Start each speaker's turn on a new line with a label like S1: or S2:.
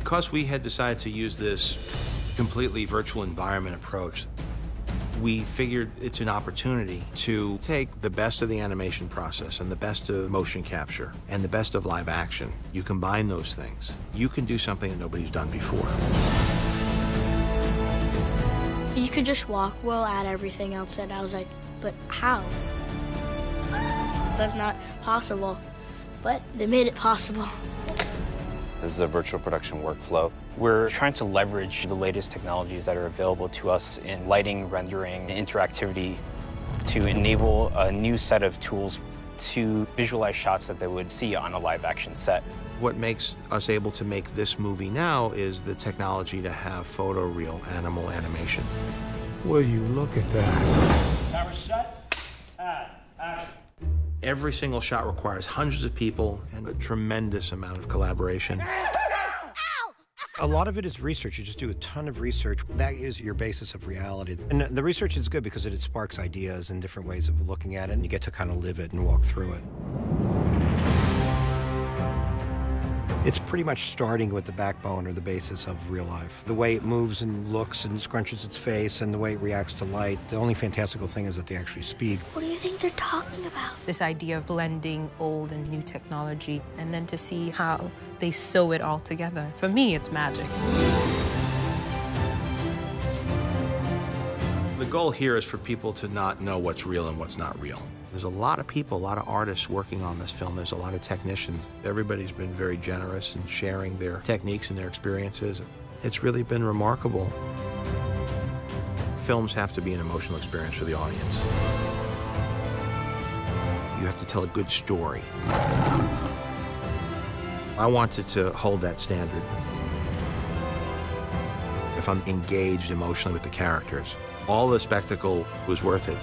S1: Because we had decided to use this completely virtual environment approach, we figured it's an opportunity to take the best of the animation process and the best of motion capture and the best of live action. You combine those things, you can do something that nobody's done before.
S2: You could just walk well at everything else, and I was like, but how? That's not possible, but they made it possible.
S3: This is a virtual production workflow.
S4: We're trying to leverage the latest technologies that are available to us in lighting, rendering, and interactivity to enable a new set of tools to visualize shots that they would see on a live action set.
S1: What makes us able to make this movie now is the technology to have photoreal animal animation.
S5: Will you look at that?
S6: Camera set, and action.
S1: Every single shot requires hundreds of people and a tremendous amount of collaboration.
S7: A lot of it is research. You just do a ton of research. That is your basis of reality. And the research is good because it sparks ideas and different ways of looking at it, and you get to kind of live it and walk through it. It's pretty much starting with the backbone or the basis of real life. The way it moves and looks and scrunches its face and the way it reacts to light. The only fantastical thing is that they actually speak.
S2: What do you think they're talking about?
S8: This idea of blending old and new technology, and then to see how they sew it all together. For me, it's magic.
S1: The goal here is for people to not know what's real and what's not real. There's a lot of people, a lot of artists working on this film. There's a lot of technicians. Everybody's been very generous in sharing their techniques and their experiences. It's really been remarkable. Films have to be an emotional experience for the audience. You have to tell a good story. I wanted to hold that standard. If I'm engaged emotionally with the characters, all the spectacle was worth it.